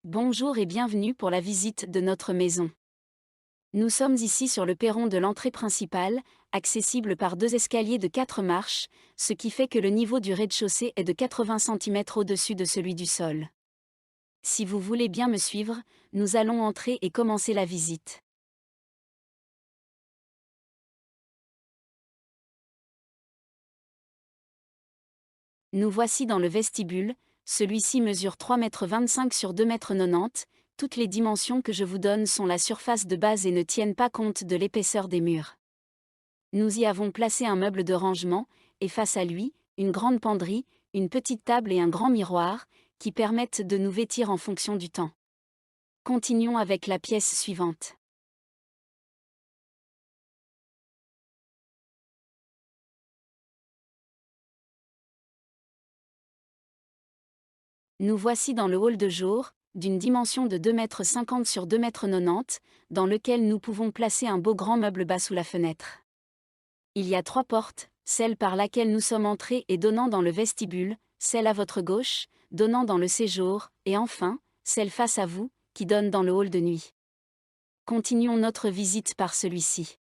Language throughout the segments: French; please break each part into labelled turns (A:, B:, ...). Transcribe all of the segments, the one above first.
A: Bonjour et bienvenue pour la visite de notre maison. Nous sommes ici sur le perron de l'entrée principale, accessible par deux escaliers de 4 marches, ce qui fait que le niveau du rez-de-chaussée est de 80 cm au-dessus de celui du sol. Si vous voulez bien me suivre, nous allons entrer et commencer la visite. Nous voici dans le vestibule, celui-ci mesure 3,25 m sur 2,90 m. Toutes les dimensions que je vous donne sont la surface de base et ne tiennent pas compte de l'épaisseur des murs. Nous y avons placé un meuble de rangement, et face à lui, une grande penderie, une petite table et un grand miroir, qui permettent de nous vêtir en fonction du temps. Continuons avec la pièce suivante. Nous voici dans le hall de jour, d'une dimension de 2,50 m sur 2,90 m, dans lequel nous pouvons placer un beau grand meuble bas sous la fenêtre. Il y a 3 portes, celle par laquelle nous sommes entrés et donnant dans le vestibule, celle à votre gauche, donnant dans le séjour, et enfin, celle face à vous, qui donne dans le hall de nuit. Continuons notre visite par celui-ci.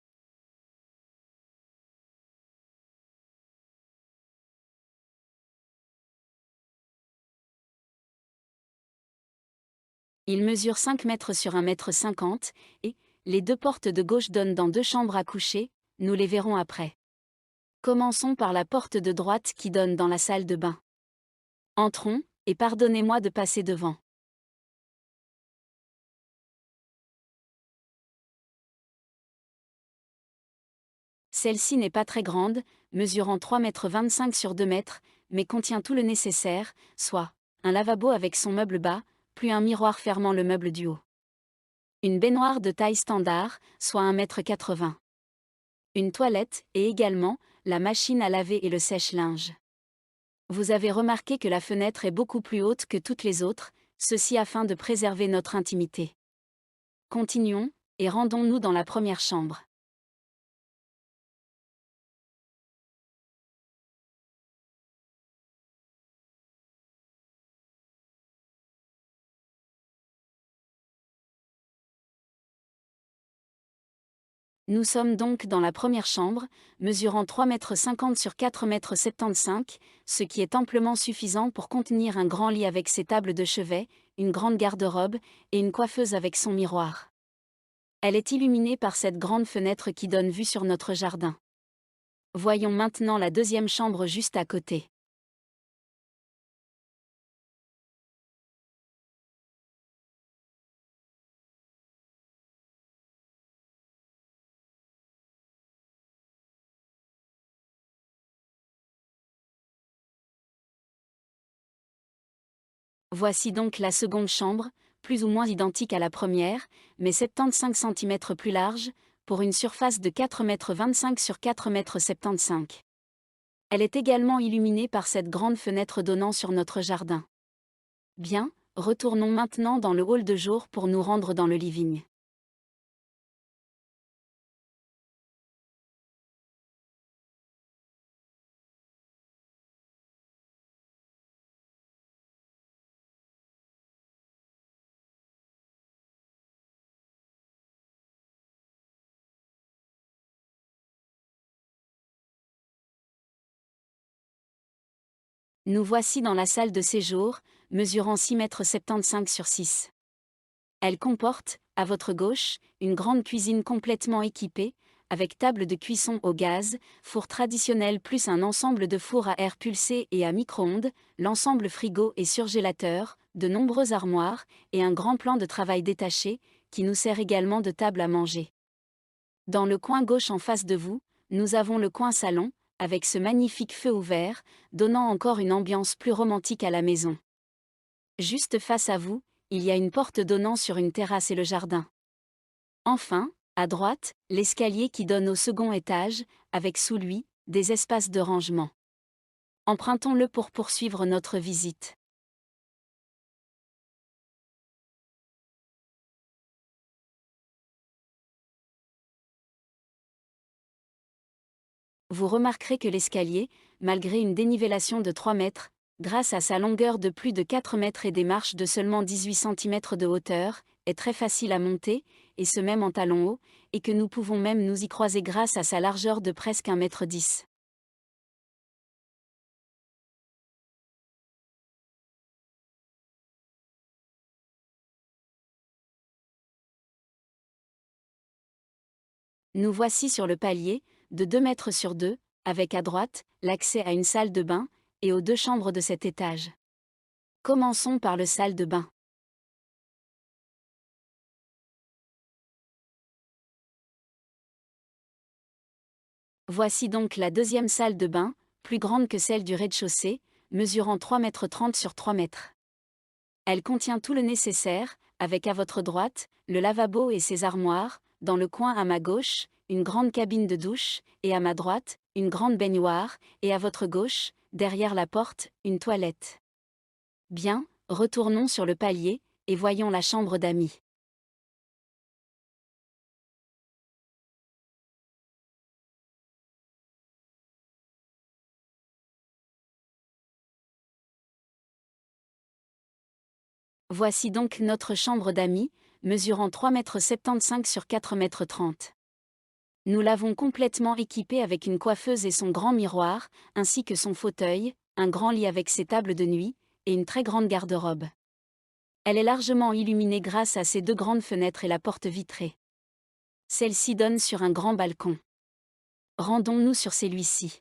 A: Il mesure 5 mètres sur 1,50 m, et les deux portes de gauche donnent dans deux chambres à coucher, nous les verrons après. Commençons par la porte de droite qui donne dans la salle de bain. Entrons, et pardonnez-moi de passer devant. Celle-ci n'est pas très grande, mesurant 3,25 m sur 2 mètres, mais contient tout le nécessaire, soit un lavabo avec son meuble bas, plus un miroir fermant le meuble du haut. Une baignoire de taille standard, soit 1,80 m. Une toilette, et également, la machine à laver et le sèche-linge. Vous avez remarqué que la fenêtre est beaucoup plus haute que toutes les autres, ceci afin de préserver notre intimité. Continuons, et rendons-nous dans la première chambre. Nous sommes donc dans la première chambre, mesurant 3,50 m sur 4,75 m, ce qui est amplement suffisant pour contenir un grand lit avec ses tables de chevet, une grande garde-robe, et une coiffeuse avec son miroir. Elle est illuminée par cette grande fenêtre qui donne vue sur notre jardin. Voyons maintenant la deuxième chambre juste à côté. Voici donc la seconde chambre, plus ou moins identique à la première, mais 75 cm plus large, pour une surface de 4,25 m sur 4,75 m. Elle est également illuminée par cette grande fenêtre donnant sur notre jardin. Bien, retournons maintenant dans le hall de jour pour nous rendre dans le living. Nous voici dans la salle de séjour, mesurant 6,75 m sur 6. Elle comporte, à votre gauche, une grande cuisine complètement équipée, avec table de cuisson au gaz, four traditionnel plus un ensemble de fours à air pulsé et à micro-ondes, l'ensemble frigo et surgélateur, de nombreuses armoires, et un grand plan de travail détaché, qui nous sert également de table à manger. Dans le coin gauche en face de vous, nous avons le coin salon, avec ce magnifique feu ouvert, donnant encore une ambiance plus romantique à la maison. Juste face à vous, il y a une porte donnant sur une terrasse et le jardin. Enfin, à droite, l'escalier qui donne au second étage, avec sous lui, des espaces de rangement. Empruntons-le pour poursuivre notre visite. Vous remarquerez que l'escalier, malgré une dénivellation de 3 mètres, grâce à sa longueur de plus de 4 mètres et des marches de seulement 18 cm de hauteur, est très facile à monter, et ce même en talons hauts, et que nous pouvons même nous y croiser grâce à sa largeur de presque 1,10 m. Nous voici sur le palier, de 2 mètres sur 2, avec à droite, l'accès à une salle de bain, et aux 2 chambres de cet étage. Commençons par le salle de bain. Voici donc la deuxième salle de bain, plus grande que celle du rez-de-chaussée, mesurant 3,30 m sur 3 mètres. Elle contient tout le nécessaire, avec à votre droite, le lavabo et ses armoires, dans le coin à ma gauche, une grande cabine de douche, et à ma droite, une grande baignoire, et à votre gauche, derrière la porte, une toilette. Bien, retournons sur le palier, et voyons la chambre d'amis. Voici donc notre chambre d'amis, mesurant 3,75 m sur 4,30 m. Nous l'avons complètement équipée avec une coiffeuse et son grand miroir, ainsi que son fauteuil, un grand lit avec ses tables de nuit, et une très grande garde-robe. Elle est largement illuminée grâce à ses 2 grandes fenêtres et la porte vitrée. Celle-ci donne sur un grand balcon. Rendons-nous sur celui-ci.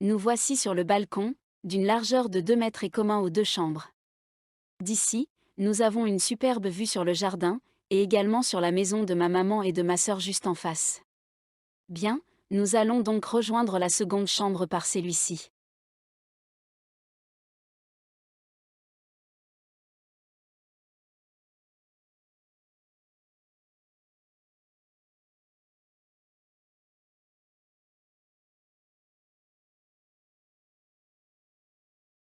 A: Nous voici sur le balcon, d'une largeur de 2 mètres et commun aux 2 chambres. D'ici, nous avons une superbe vue sur le jardin, et également sur la maison de ma maman et de ma sœur juste en face. Bien, nous allons donc rejoindre la seconde chambre par celui-ci.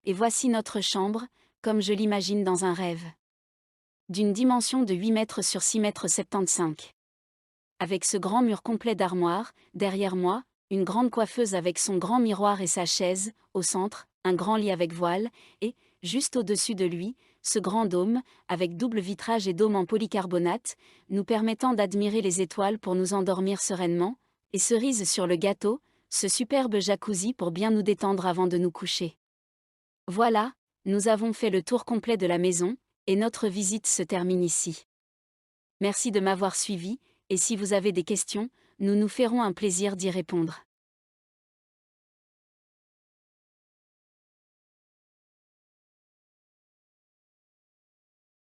A: Et voici notre chambre, comme je l'imagine dans un rêve. D'une dimension de 8 mètres sur 6,75 m. Avec ce grand mur complet d'armoires, derrière moi, une grande coiffeuse avec son grand miroir et sa chaise, au centre, un grand lit avec voile, et, juste au-dessus de lui, ce grand dôme, avec double vitrage et dôme en polycarbonate, nous permettant d'admirer les étoiles pour nous endormir sereinement, et cerise sur le gâteau, ce superbe jacuzzi pour bien nous détendre avant de nous coucher. Voilà, nous avons fait le tour complet de la maison, et notre visite se termine ici. Merci de m'avoir suivi, et si vous avez des questions, nous nous ferons un plaisir d'y répondre.